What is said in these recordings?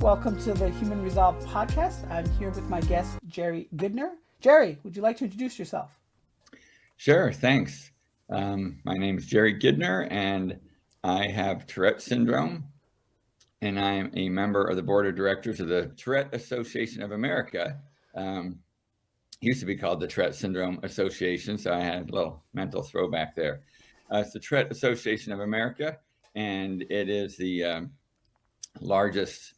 Welcome to the Human Resolve podcast. I'm here with my guest, Jerry Gidner. Jerry, would you like to introduce yourself? Sure, thanks. My name is Jerry Gidner, and I have Tourette syndrome, and I am a member of the board of directors of the Tourette Association of America. Used to be called the Tourette Syndrome Association, so I had a little mental throwback there. It's the Tourette Association of America, and it is the largest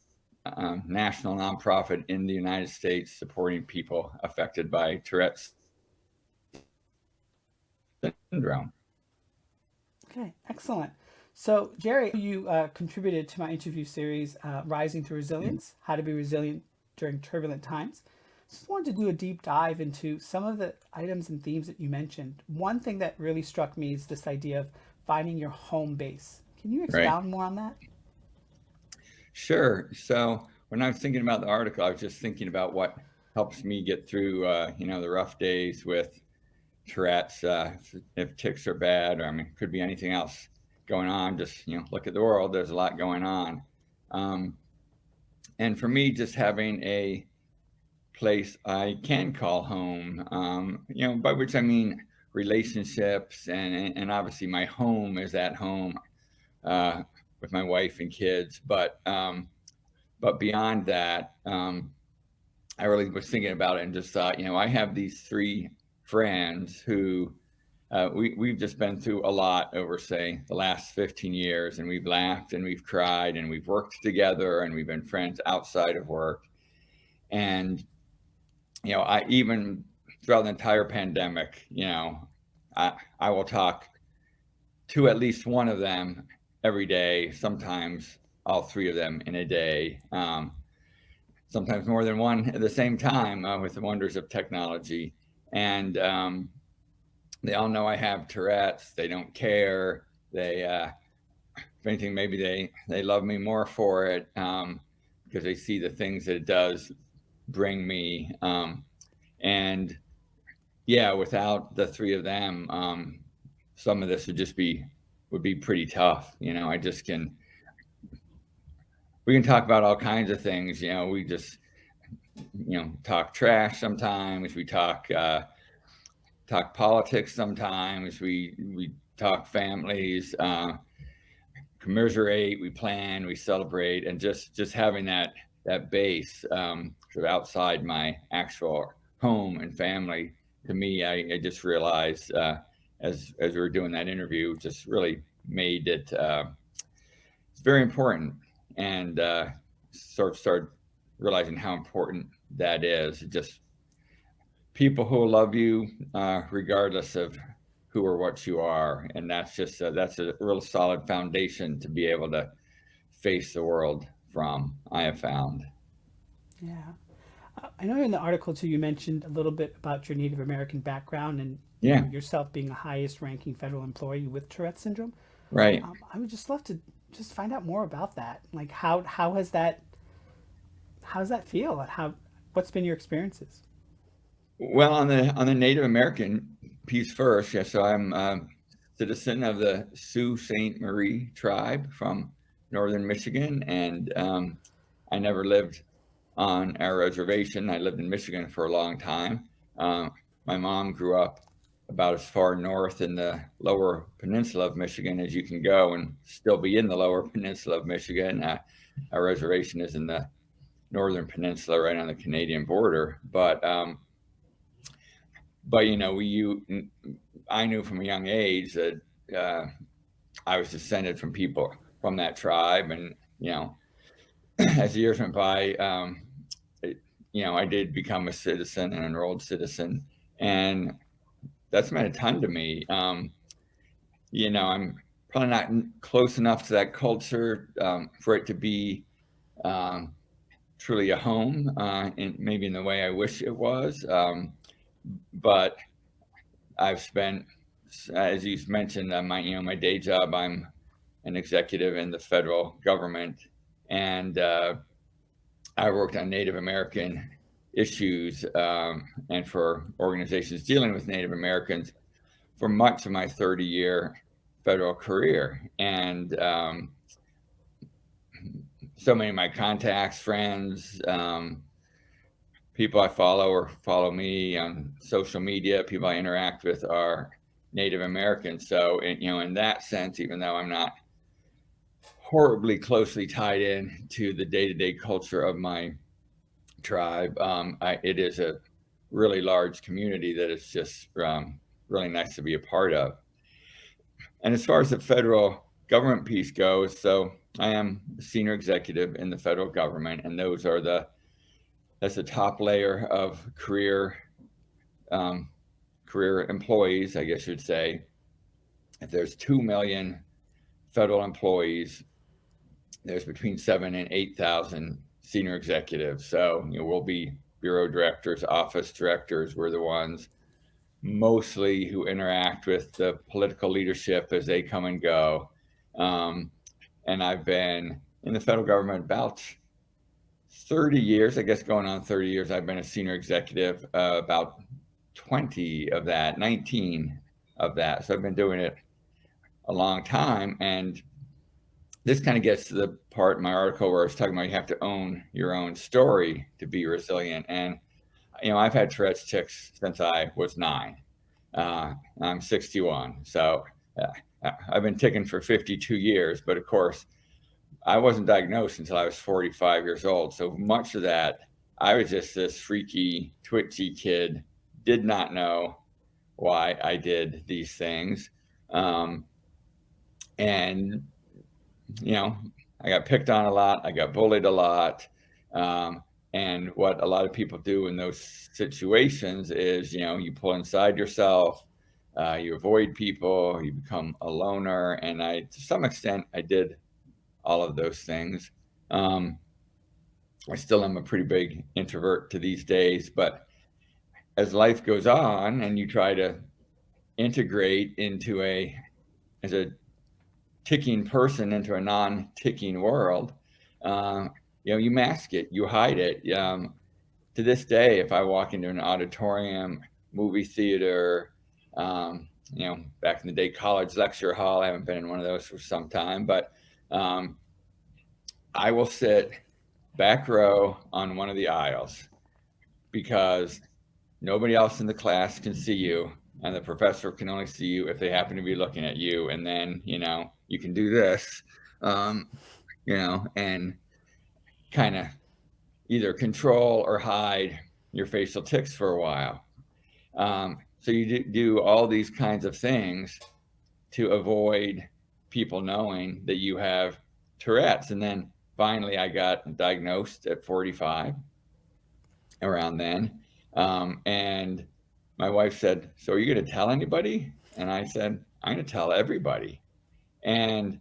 national nonprofit in the United States supporting people affected by Tourette's syndrome. Okay, excellent. So, Jerry, you contributed to my interview series, Rising to Resilience, How to Be Resilient During Turbulent Times. Just wanted to do a deep dive into some of the items and themes that you mentioned. One thing that really struck me is this idea of finding your home base. Can you Right. expound more on that? Sure. So when I was thinking about the article, I was just thinking about what helps me get through, the rough days with Tourette's. If tics are bad, or could be anything else going on. Just look at the world. There's a lot going on, and for me, just having a place I can call home, by which I mean relationships, and obviously my home is at home with my wife and kids, but beyond that, I really was thinking about it and just thought, I have these three friends who we've just been through a lot over, say, the last 15 years, and we've laughed and we've cried and we've worked together and we've been friends outside of work. And, I even throughout the entire pandemic, I will talk to at least one of them every day, sometimes all three of them in a day, sometimes more than one at the same time with the wonders of technology. And they all know I have Tourette's. They don't care. They, if anything, maybe they love me more for it because they see the things that it does bring me. And yeah, without the three of them, some of this would be pretty tough. We can talk about all kinds of things. We just talk trash sometimes. We talk politics sometimes. We talk families, commiserate. We plan. We celebrate, and just having that base sort of outside my actual home and family. To me, I just realized as we were doing that interview, just really made it. It's very important, and sort of started realizing how important that is. Just people who will love you regardless of who or what you are, and that's a real solid foundation to be able to face the world from. I have found. Yeah. I know in the article too, you mentioned a little bit about your Native American background and Yeah, yourself being the highest ranking federal employee with Tourette syndrome. right. I would just love to just find out more about that. Like how does that feel? What's been your experiences? Well, on the Native American piece first, yeah. So I'm a citizen of the Sault Ste. Marie tribe from northern Michigan, and I never lived on our reservation. I lived in Michigan for a long time. My mom grew up about as far north in the lower peninsula of Michigan as you can go and still be in the lower peninsula of Michigan. Our reservation is in the northern peninsula right on the Canadian border. But I knew from a young age that I was descended from people from that tribe, and as the years went by, I did become a citizen, an enrolled citizen, and that's meant a ton to me. I'm probably not close enough to that culture for it to be truly a home, maybe in the way I wish it was. But I've spent, as you mentioned, my day job. I'm an executive in the federal government, and I worked on Native American issues and for organizations dealing with Native Americans for much of my 30-year federal career. And so many of my contacts, friends, people I follow or follow me on social media, people I interact with are Native Americans. So, in that sense, even though I'm not horribly closely tied in to the day-to-day culture of my tribe, it is a really large community that is just really nice to be a part of. And as far as the federal government piece goes, so I am a senior executive in the federal government, and that's the top layer of career employees, I guess you'd say. If there's 2 million federal employees, there's between 7 and 8,000 senior executives. So, we'll be bureau directors, office directors. We're the ones mostly who interact with the political leadership as they come and go. And I've been in the federal government about 30 years, I guess going on 30 years. I've been a senior executive, about 20 of that, 19 of that. So I've been doing it a long time. And this kind of gets to the part in my article where I was talking about you have to own your own story to be resilient. And, I've had Tourette's tics since I was 9. I'm 61. So I've been ticking for 52 years. But of course, I wasn't diagnosed until I was 45 years old. So much of that, I was just this freaky, twitchy kid, did not know why I did these things. And, I got picked on a lot. I got bullied a lot. And what a lot of people do in those situations is, you pull inside yourself, you avoid people, you become a loner. And to some extent, I did all of those things. I still am a pretty big introvert to these days, but as life goes on and you try to integrate as a ticking person into a non-ticking world, you mask it, you hide it. To this day, if I walk into an auditorium, movie theater, back in the day, college lecture hall, I haven't been in one of those for some time, but I will sit back row on one of the aisles because nobody else in the class can see you, and the professor can only see you if they happen to be looking at you. And then, you can do this, and kind of either control or hide your facial tics for a while. So you do all these kinds of things to avoid people knowing that you have Tourette's. And then finally, I got diagnosed at 45, around then. And my wife said, "So are you going to tell anybody?" And I said, "I'm going to tell everybody." And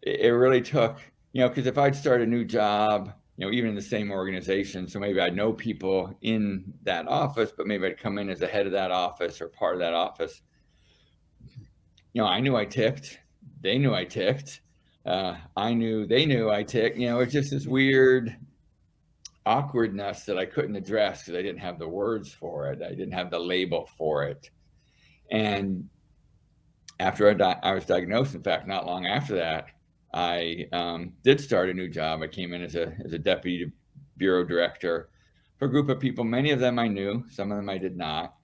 it really took, because if I'd start a new job, even in the same organization, so maybe I'd know people in that office, but maybe I'd come in as the head of that office or part of that office. I knew I ticked. They knew I ticked. They knew I ticked. It's just this weird awkwardness that I couldn't address because I didn't have the words for it. I didn't have the label for it. And after I was diagnosed, in fact, not long after that, I did start a new job. I came in as a deputy bureau director for a group of people. Many of them I knew, some of them I did not.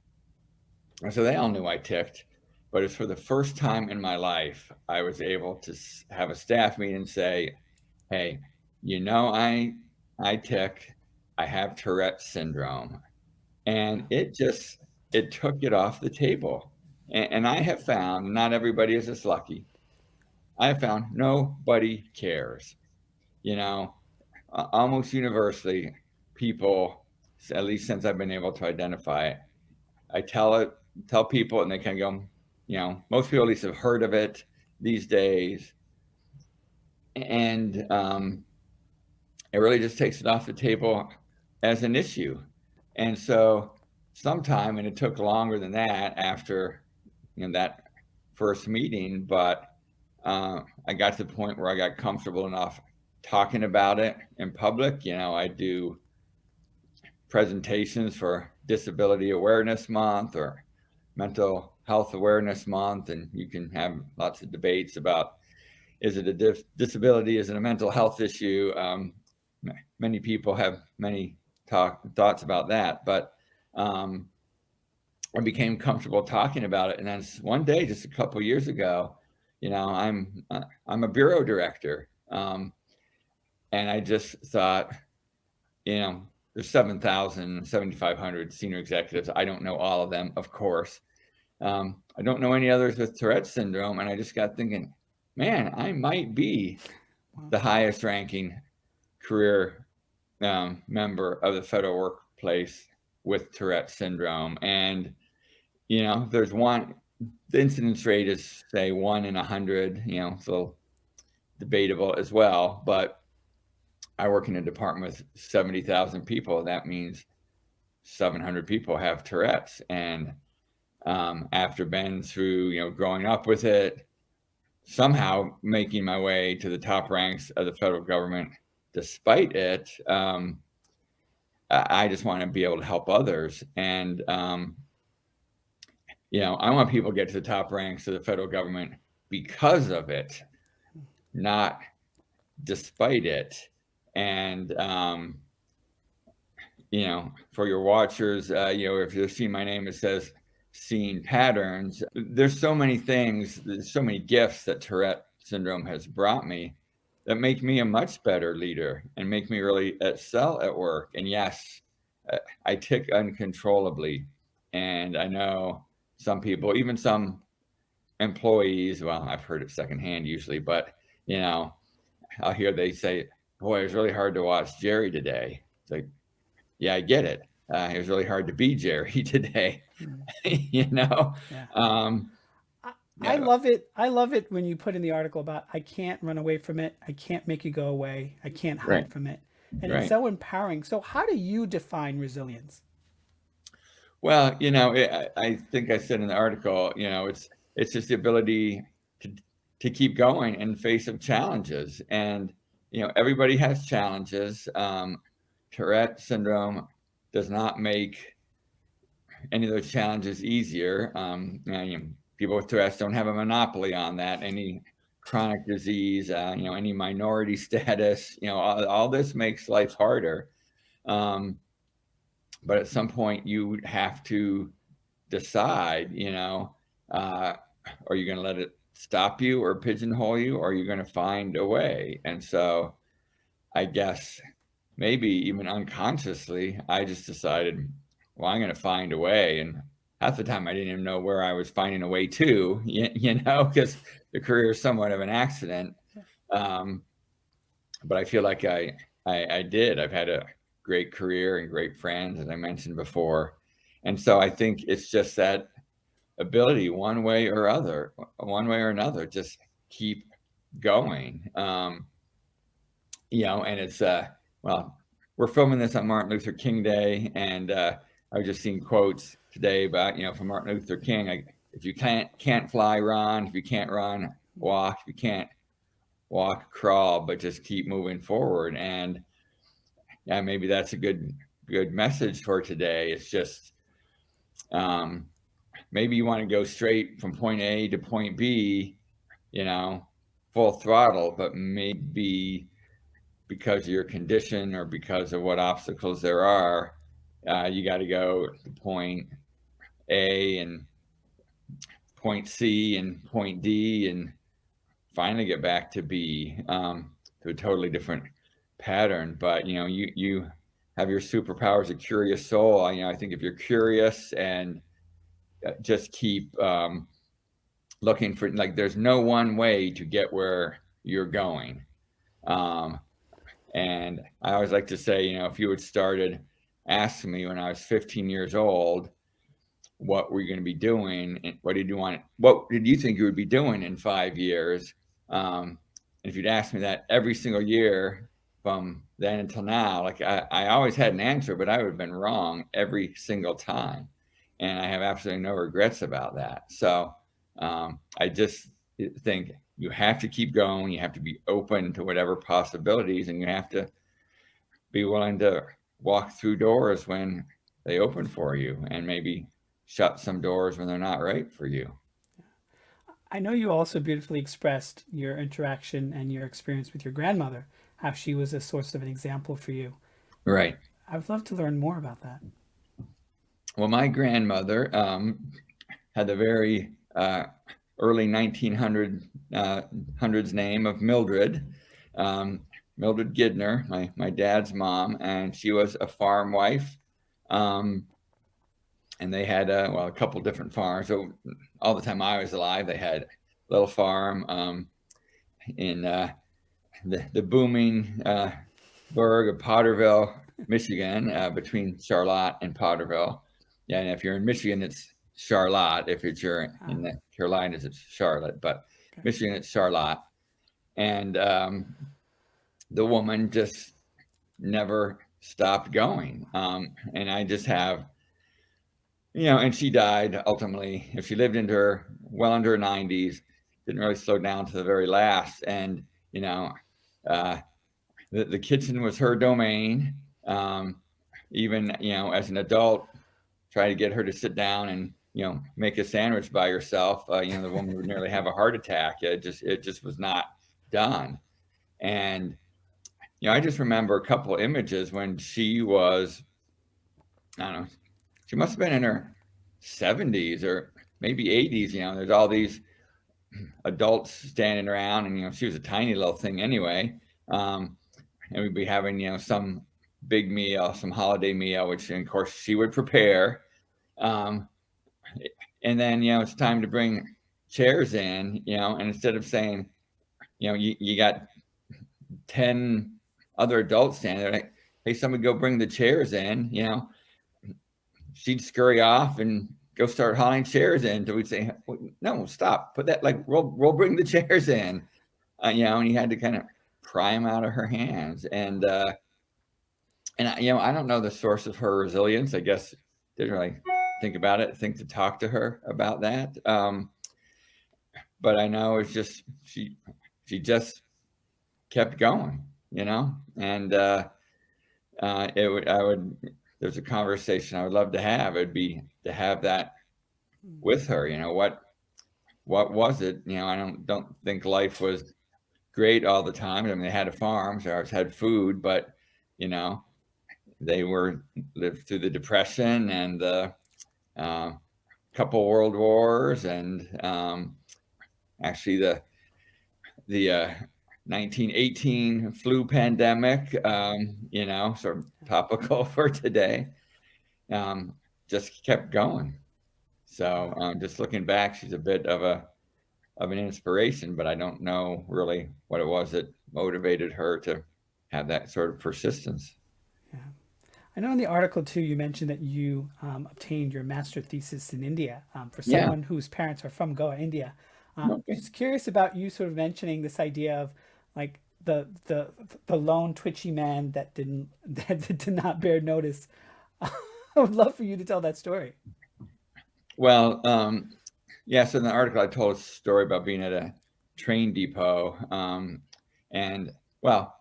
And so they all knew I ticked. But it's for the first time in my life, I was able to have a staff meeting and say, "Hey, I tick. I have Tourette's syndrome." And it took it off the table. And I have found, not everybody is this lucky, I have found nobody cares. Almost universally, people, at least since I've been able to identify it, I tell people and they kind of go, most people at least have heard of it these days. And it really just takes it off the table as an issue. And so sometime, and it took longer than that after that first meeting, but I got to the point where I got comfortable enough talking about it in public. I do presentations for Disability Awareness Month or Mental Health Awareness Month, and you can have lots of debates about is it a disability? Is it a mental health issue? Many people have many thoughts about that, but I became comfortable talking about it. And then one day, just a couple of years ago, I'm a bureau director, and I just thought, there's 7,500 senior executives. I don't know all of them, of course. I don't know any others with Tourette syndrome, and I just got thinking, man, I might be the highest ranking career member of the federal workplace with Tourette syndrome. And there's the incidence rate is say 1 in 100. It's a little debatable as well, but I work in a department with 70,000 people. That means 700 people have Tourette's. And after been through, growing up with it, somehow making my way to the top ranks of the federal government, despite it, I just want to be able to help others. And, I want people to get to the top ranks of the federal government because of it, not despite it. And, for your watchers, if you see my name, it says seeing patterns. There's so many things, there's so many gifts that Tourette syndrome has brought me that make me a much better leader and make me really excel at work. And yes, I tic uncontrollably. And I know some people, even some employees, well, I've heard it secondhand usually, but, I'll hear they say, boy, it was really hard to watch Jerry today. It's like, yeah, I get it. It was really hard to be Jerry today. Yeah. Yeah. I love it. I love it when you put in the article about I can't run away from it. I can't make you go away. I can't hide Right. from it. And Right. it's so empowering. So how do you define resilience? Well, I think I said in the article, it's just the ability to keep going in face of challenges. And, everybody has challenges. Tourette syndrome does not make any of those challenges easier. People with Tourette's don't have a monopoly on that. Any chronic disease, any minority status, all this makes life harder. But at some point you have to decide, are you going to let it stop you or pigeonhole you, or are you going to find a way? And so I guess maybe even unconsciously, I just decided, well, I'm going to find a way. And half the time I didn't even know where I was finding a way to, because the career is somewhat of an accident. But I feel like I did. I've had a great career and great friends, as I mentioned before. And so I think it's just that ability, one way or another, just keep going. And it's, well, we're filming this on Martin Luther King Day. And I was just seeing quotes today about, from Martin Luther King, if you can't fly, run. If you can't run, walk. If you can't walk, crawl, but just keep moving forward. And yeah, maybe that's a good message for today. It's just, maybe you want to go straight from point A to point B, full throttle, but maybe because of your condition or because of what obstacles there are, you got to go to point A and point C and point D and finally get back to B, to a totally different pattern. But you have your superpowers, a curious soul. I think if you're curious and just keep looking for, there's no one way to get where you're going. And I always like to say, if you had started asking me when I was 15 years old, what were you going to be doing? And what did you think you would be doing in 5 years? And if you'd asked me that every single year from then until now, I always had an answer, but I would have been wrong every single time. And I have absolutely no regrets about that. So I just think you have to keep going. You have to be open to whatever possibilities, and you have to be willing to walk through doors when they open for you and maybe shut some doors when they're not right for you. I know you also beautifully expressed your interaction and your experience with your grandmother, how she was a source of an example for you. Right. I would love to learn more about that. Well, my grandmother had the very early 1900 hundreds name of Mildred. Mildred Gidner, my dad's mom, and she was a farm wife. Um, and they had a couple different farms. So all the time I was alive, they had a little farm in the booming burg of Potterville, Michigan, between Charlotte and Potterville. Yeah, and if you're in Michigan, it's Charlotte. If you're Ah, in the Carolinas, it's Charlotte. But okay. Michigan, it's Charlotte. And the woman just never stopped going. And I just have, and she died ultimately. If she lived into her well into her 90s, didn't really slow down to the very last. And uh, the kitchen was her domain. Even as an adult, try to get her to sit down and make a sandwich by herself. The woman would nearly have a heart attack. It just was not done. And I just remember a couple images when she was, I don't know, she must have been in her 70s or maybe 80s. There's all these adults standing around, and she was a tiny little thing anyway. And we'd be having some big meal, some holiday meal, which of course she would prepare. Um, and then it's time to bring chairs in, and instead of saying, you got 10 other adults standing there, like, hey, somebody go bring the chairs in, she'd scurry off and go start hauling chairs in. So we'd say, no, stop, put that, like, we'll bring the chairs in, and you had to kind of pry them out of her hands. And I don't know the source of her resilience. I guess didn't really think about it, think to talk to her about that. But I know it's just she just kept going, and there's a conversation I would love to have. It'd be to have that with her. What was it? I don't think life was great all the time. I mean, they had a farm, so I always had food, but they lived through the Depression and the couple world wars, and actually the 1918 flu pandemic. Sort of topical for today. Just kept going. So just looking back, she's a bit of an inspiration, but I don't know really what it was that motivated her to have that sort of persistence. Yeah. I know in the article too, you mentioned that you obtained your master thesis in India for Yeah. someone whose parents are from Goa, India. Okay. Just curious about you sort of mentioning this idea of like the lone twitchy man that didn't that did not bear notice. I would love for you to tell that story. Well, yeah. So in the article, I told a story about being at a train depot, and well,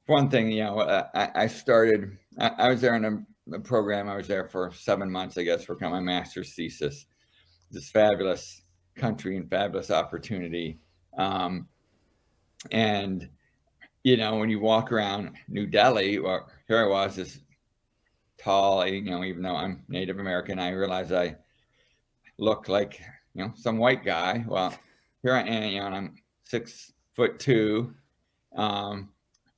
for one thing, I started. I was there in a program. I was there for 7 months, I guess, for kind of my master's thesis. This fabulous country and fabulous opportunity, and when you walk around New Delhi, well, here I was, this tall, even though I'm Native American, I realized I look like some white guy. Well, here I am, and I'm 6'2",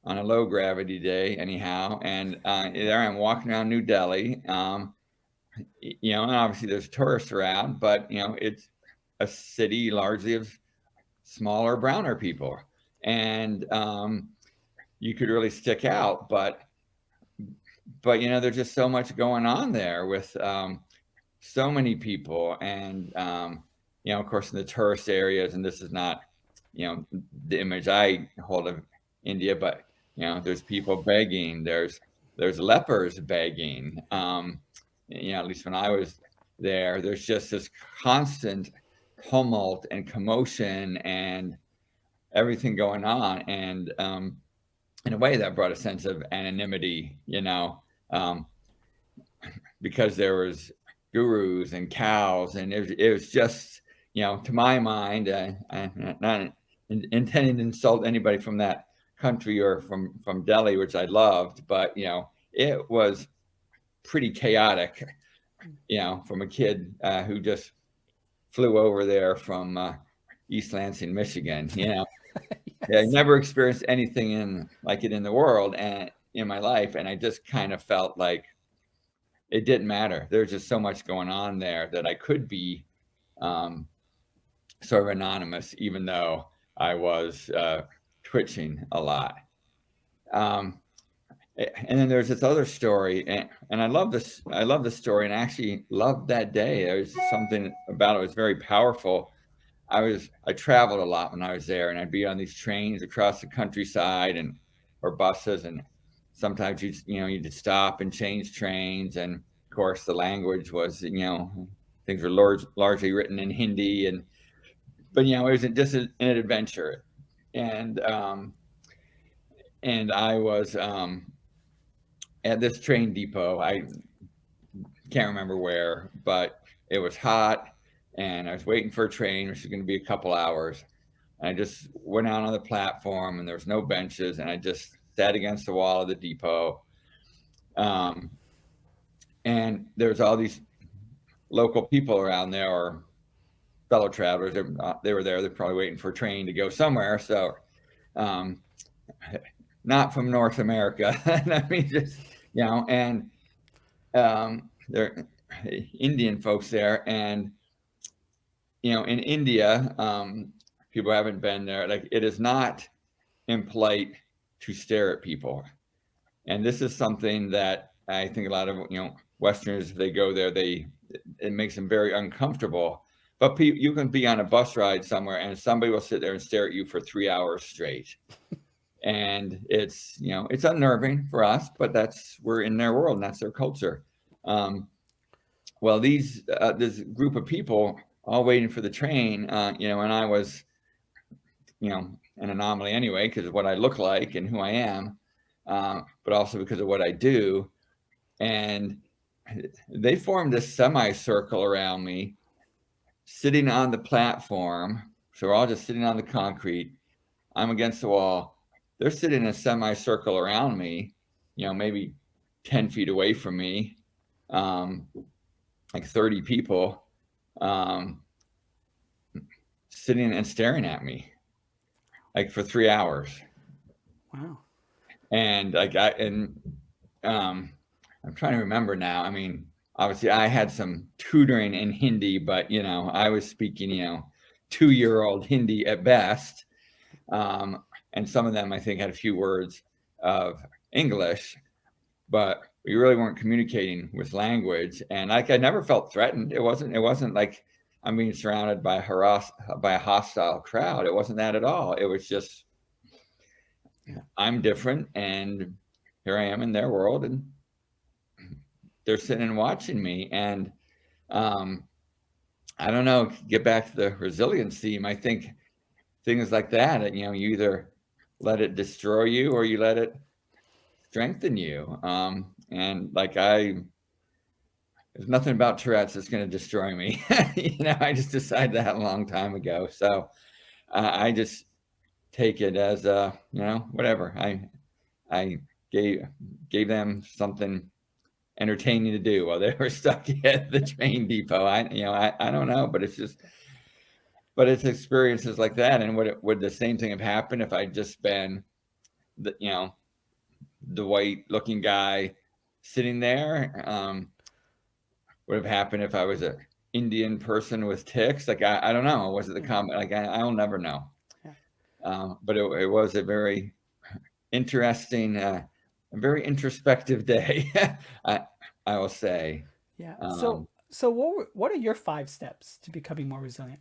on a low gravity day, anyhow, and there I'm walking around New Delhi, and obviously there's tourists around, but it's a city largely of smaller, browner people, and you could really stick out, but there's just so much going on there with so many people, and of course in the tourist areas, and this is not the image I hold of India, but there's people begging, there's lepers begging, at least when I was there, there's just this constant tumult and commotion and everything going on, and in a way that brought a sense of anonymity, um, because there was gurus and cows, and it was just to my mind, I'm not intending to insult anybody from that country or from Delhi, which I loved, but it was pretty chaotic. From a kid who just flew over there from East Lansing, Michigan. Yeah, I Yes. never experienced anything like it in the world and in my life, and I just kind of felt like it didn't matter. There's just so much going on there that I could be um, sort of anonymous, even though I was twitching a lot. Um, and then there's this other story, and I love this. I love this story, and I actually loved that day. There's something about it was very powerful. I traveled a lot when I was there, and I'd be on these trains across the countryside or buses, and sometimes you'd stop and change trains, and of course the language was things were largely written in Hindi, but it was just an adventure, and I was at this train depot. I can't remember where, but it was hot, and I was waiting for a train, which was going to be a couple hours. And I just went out on the platform, and there was no benches, and I just sat against the wall of the depot. Um, and there's all these local people around there, or fellow travelers. They were there. They're probably waiting for a train to go somewhere. So, um, not from North America. I mean, just and they're Indian folks there, and in India, people haven't been there. Like, it is not impolite to stare at people, and this is something that I think a lot of Westerners, if they go there, it makes them very uncomfortable. But you can be on a bus ride somewhere, and somebody will sit there and stare at you for 3 hours straight, and it's it's unnerving for us, but we're in their world, and that's their culture. Well, this group of people all waiting for the train, and I was, an anomaly anyway, because of what I look like and who I am, but also because of what I do. And they formed a semicircle around me, sitting on the platform. So we're all just sitting on the concrete. I'm against the wall. They're sitting in a semicircle around me, maybe 10 feet away from me, like 30 people, sitting and staring at me, like for 3 hours. Wow. And I'm trying to remember now. I mean, obviously I had some tutoring in Hindi, but I was speaking 2-year-old Hindi at best, and some of them I think had a few words of English, but we really weren't communicating with language. And I never felt threatened. It wasn't like I'm being surrounded by a hostile crowd. It wasn't that at all. It was just, I'm different, and here I am in their world, and they're sitting and watching me. And I don't know, get back to the resilience theme. I think things like that, you either let it destroy you or you let it strengthen you. And there's nothing about Tourette's that's going to destroy me. I just decided that a long time ago. So I just take it as whatever. I gave them something entertaining to do while they were stuck at the train depot. I don't know, but it's experiences like that. And would the same thing have happened if I'd just been the white looking guy sitting there? Would have happened if I was an Indian person with tics? Like, I don't know. Was it the comment? Like, I'll never know. Yeah. But it was a very interesting, a very introspective day. I will say. Yeah. So what are your 5 steps to becoming more resilient?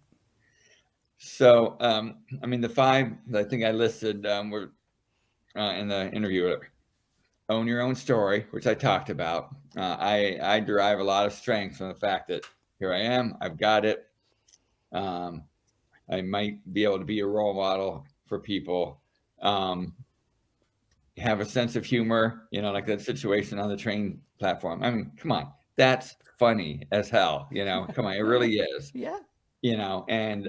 So, I mean, the 5 that I think I listed were in the interview. Own your own story, which I talked about. I derive a lot of strength from the fact that here I am, I've got it. I might be able to be a role model for people. Have a sense of humor, like that situation on the train platform. I mean, come on, that's funny as hell. Come on, it really is. Yeah. and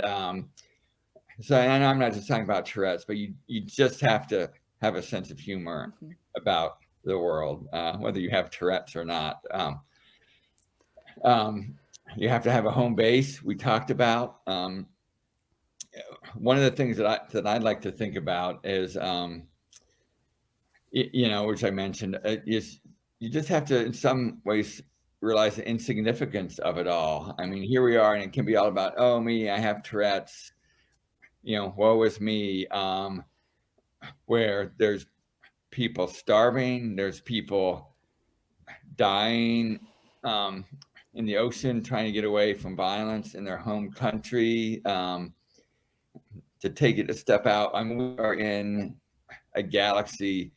so, and I'm not just talking about Tourette's, but you just have to have a sense of humor Mm-hmm. about the world, whether you have Tourette's or not. Um, you have to have a home base. We talked about one of the things that I'd like to think about is, which I mentioned, is you just have to, in some ways, realize the insignificance of it all. I mean, here we are, and it can be all about, oh, me, I have Tourette's, woe is me. Where there's people starving, there's people dying in the ocean, trying to get away from violence in their home country. To take it a step out, I mean, we are in a galaxy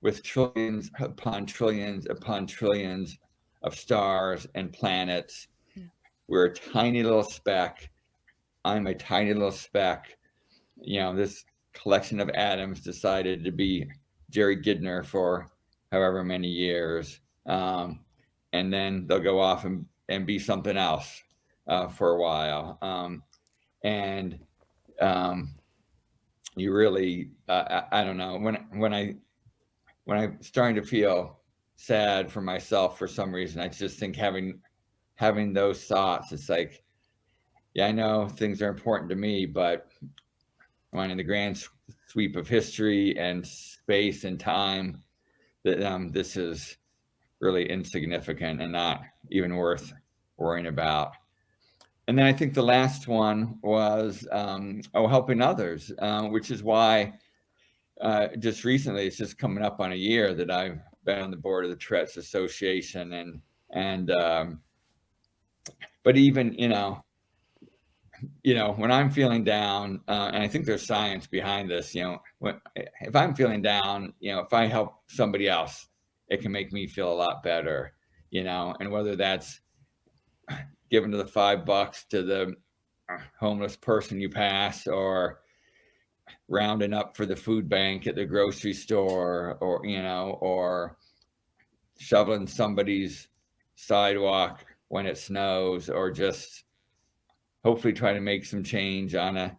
with trillions upon trillions upon trillions of stars and planets. Yeah. We're a tiny little speck. I'm a tiny little speck. This collection of atoms decided to be Jerry Gidner for however many years. And then they'll go off and be something else for a while. And you really, I don't know, when I'm starting to feel sad for myself for some reason, I just think having those thoughts, it's like, yeah, I know things are important to me, but when in the grand sweep of history and space and time, that this is really insignificant and not even worth worrying about. And then I think the last one was helping others, which is why just recently, it's just coming up on a year that I've been on the board of the Tourette's Association, and but even when I'm feeling down, and I think there's science behind this, if I'm feeling down, if I help somebody else, it can make me feel a lot better, and whether that's giving to the $5 to the homeless person you pass, or rounding up for the food bank at the grocery store, or shoveling somebody's sidewalk when it snows, or just hopefully try to make some change on a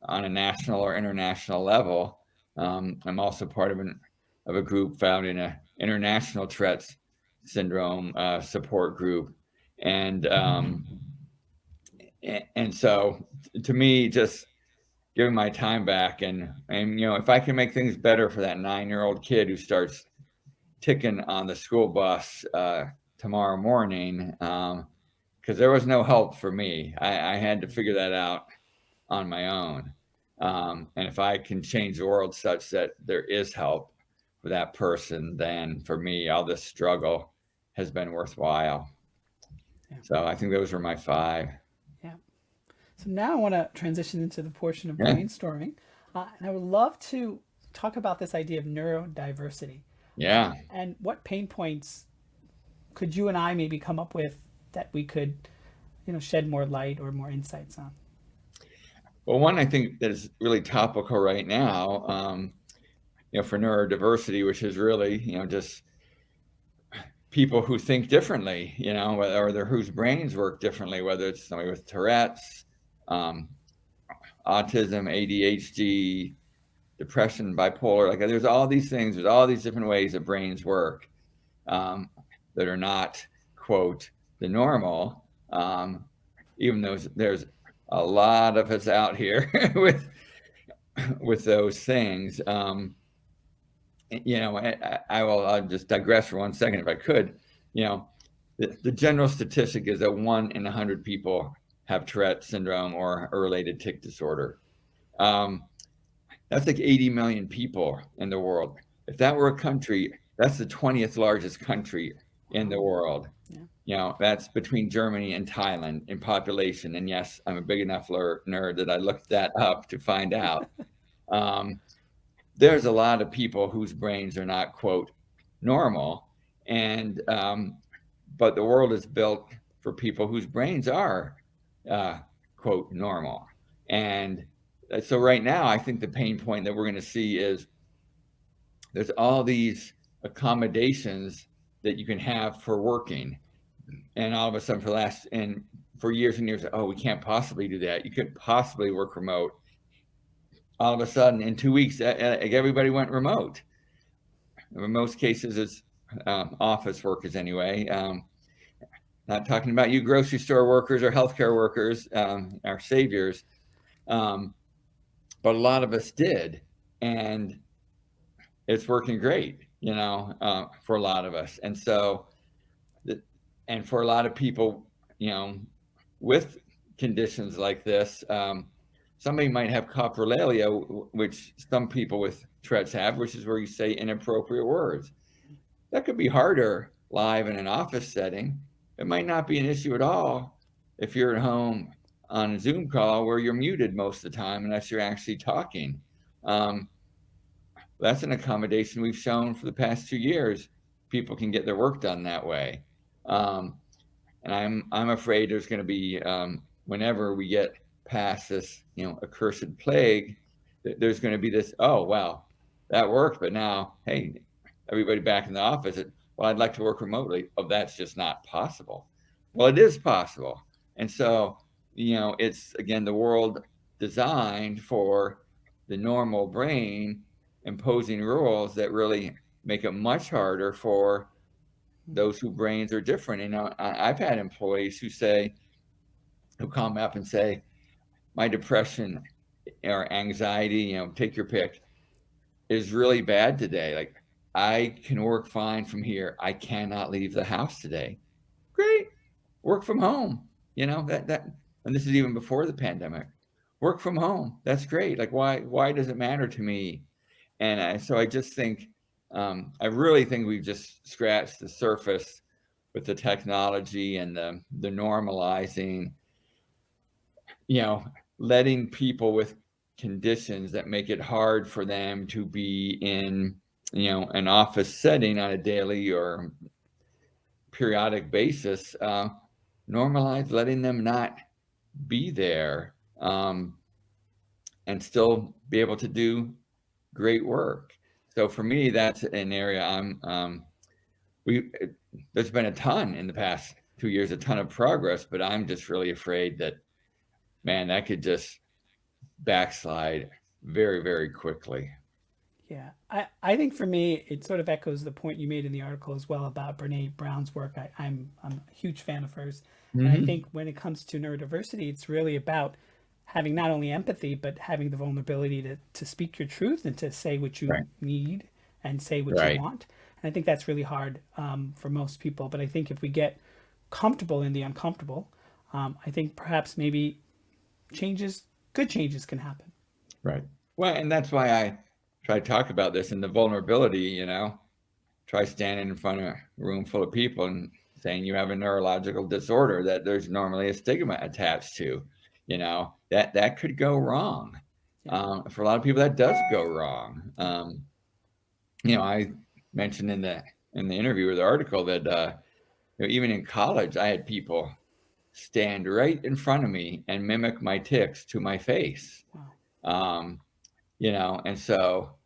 national or international level. I'm also part of a group founding an international Tourette's syndrome support group, and so to me, just giving my time back, and if I can make things better for that 9-year-old kid who starts ticking on the school bus tomorrow morning, because there was no help for me. I had to figure that out on my own. And if I can change the world such that there is help for that person, then for me, all this struggle has been worthwhile. Yeah. So I think those were my 5. Yeah. So now I want to transition into the portion of Yeah. brainstorming. And I would love to talk about this idea of neurodiversity. Yeah. And what pain points could you and I maybe come up with that we could, shed more light or more insights on? Well, one I think that is really topical right now, for neurodiversity, which is really, just people who think differently, or whose brains work differently, whether it's somebody with Tourette's, autism, ADHD, depression, bipolar. Like, there's all these things, there's all these different ways that brains work that are not, quote, the normal, even though there's a lot of us out here with those things. I'll just digress for 1 second if I could. The general statistic is that 1 in 100 people have Tourette syndrome or a related tic disorder. That's like 80 million people in the world. If that were a country, that's the 20th largest country in the world. Yeah. That's between Germany and Thailand in population. And yes, I'm a big enough nerd that I looked that up to find out. There's a lot of people whose brains are not, quote, normal. And, but the world is built for people whose brains are, quote, normal. And so right now, I think the pain point that we're going to see is there's all these accommodations that you can have for working. And all of a sudden, and for years and years, oh, we can't possibly do that. You couldn't possibly work remote. All of a sudden, in 2 weeks, everybody went remote. In most cases, it's office workers anyway. Not talking about you grocery store workers or healthcare workers, our saviors. But a lot of us did. And it's working great, for a lot of us. And so, and for a lot of people, with conditions like this, somebody might have coprolalia, which some people with Tourette's have, which is where you say inappropriate words. That could be harder live in an office setting. It might not be an issue at all if you're at home on a Zoom call where you're muted most of the time unless you're actually talking. That's an accommodation we've shown for the past 2 years. People can get their work done that way. And I'm afraid there's going to be, whenever we get past this, accursed plague, there's going to be this, oh, well, that worked, but now, hey, everybody back in the office, well, I'd like to work remotely. Oh, that's just not possible. Well, it is possible. And so, it's, again, the world designed for the normal brain imposing rules that really make it much harder for those whose brains are different. I've had employees who come up and say, my depression or anxiety, take your pick, is really bad today. Like, I can work fine from here. I cannot leave the house today. Great. Work from home. And this is even before the pandemic. Work from home. That's great. Like, why does it matter to me? And so I just think, I really think we've just scratched the surface with the technology and the normalizing, letting people with conditions that make it hard for them to be in, an office setting on a daily or periodic basis, normalize letting them not be there, and still be able to do great work. So for me, that's an area there's been a ton in the past 2 years, a ton of progress, but I'm just really afraid that, man, that could just backslide very, very quickly. Yeah, I think for me, it sort of echoes the point you made in the article as well about Brene Brown's work. I'm a huge fan of hers. And I think when it comes to neurodiversity, it's really about having not only empathy, but having the vulnerability to speak your truth and to say what you Right. need and say what Right. you want. And I think that's really hard for most people. But I think if we get comfortable in the uncomfortable, I think perhaps maybe good changes can happen. Right. Well, and that's why I try to talk about this and the vulnerability, try standing in front of a room full of people and saying you have a neurological disorder that there's normally a stigma attached to, that could go wrong. Yeah. For a lot of people, that does go wrong. I mentioned in the interview or the article that even in college, I had people stand right in front of me and mimic my tics to my face. Wow. And so,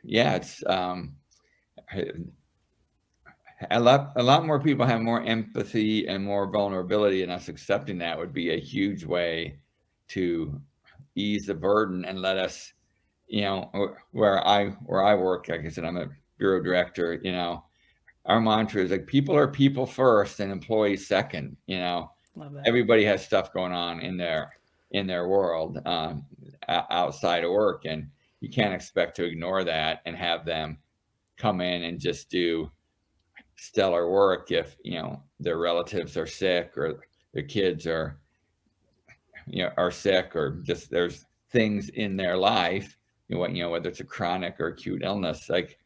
yeah, it's a lot more people have more empathy and more vulnerability, and us accepting that would be a huge way to ease the burden and let us, where I work, like I said, I'm a bureau director, our mantra is like, people are people first and employees second. Love that. Everybody has stuff going on in their world, outside of work, and you can't expect to ignore that and have them come in and just do stellar work if their relatives are sick or their kids are sick, or just there's things in their life, whether it's a chronic or acute illness. Like,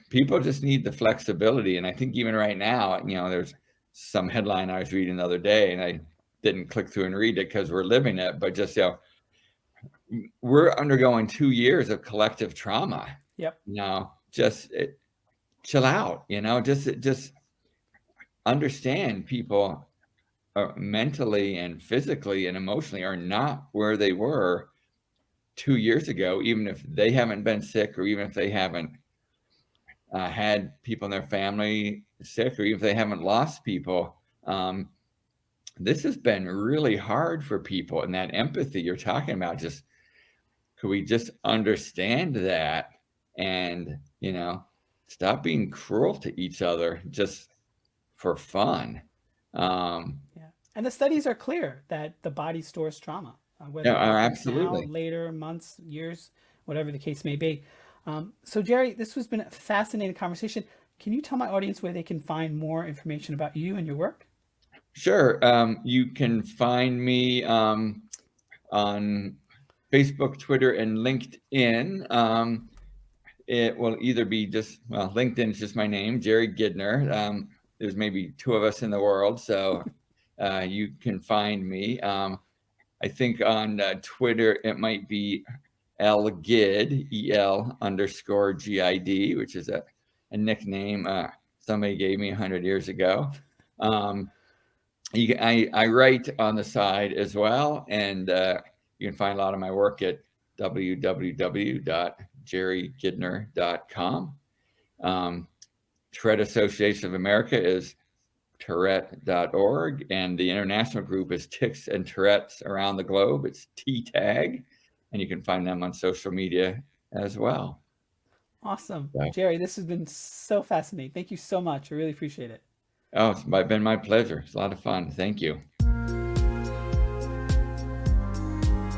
people just need the flexibility. And I think even right now, there's some headline I was reading the other day, and I didn't click through and read it because we're living it, but just, we're undergoing 2 years of collective trauma. Yep. Just chill out, just understand people mentally and physically and emotionally are not where they were 2 years ago, even if they haven't been sick, or even if they haven't had people in their family sick, or even if they haven't lost people. Um, this has been really hard for people, and that empathy you're talking about, just could we just understand that and, stop being cruel to each other just for fun? Um, Yeah. And the studies are clear that the body stores trauma, whether yeah, it happens now, absolutely. later, months, years, whatever the case may be. So, Jerry, this has been a fascinating conversation. Can you tell my audience where they can find more information about you and your work? Sure. You can find me on Facebook, Twitter, and LinkedIn. It will either be LinkedIn is just my name, Jerry Gidner. There's maybe two of us in the world, so you can find me. I think on Twitter it might be LGID, EL_GID, which is a nickname somebody gave me 100 years ago. I write on the side as well, and you can find a lot of my work at www.jerrygidner.com. Tourette Association of America is Tourette.org, and the international group is Tics and Tourette's around the globe. It's TTAG, and you can find them on social media as well. Awesome. So, Jerry, this has been so fascinating. Thank you so much. I really appreciate it. it's been my pleasure. It's a lot of fun. Thank you.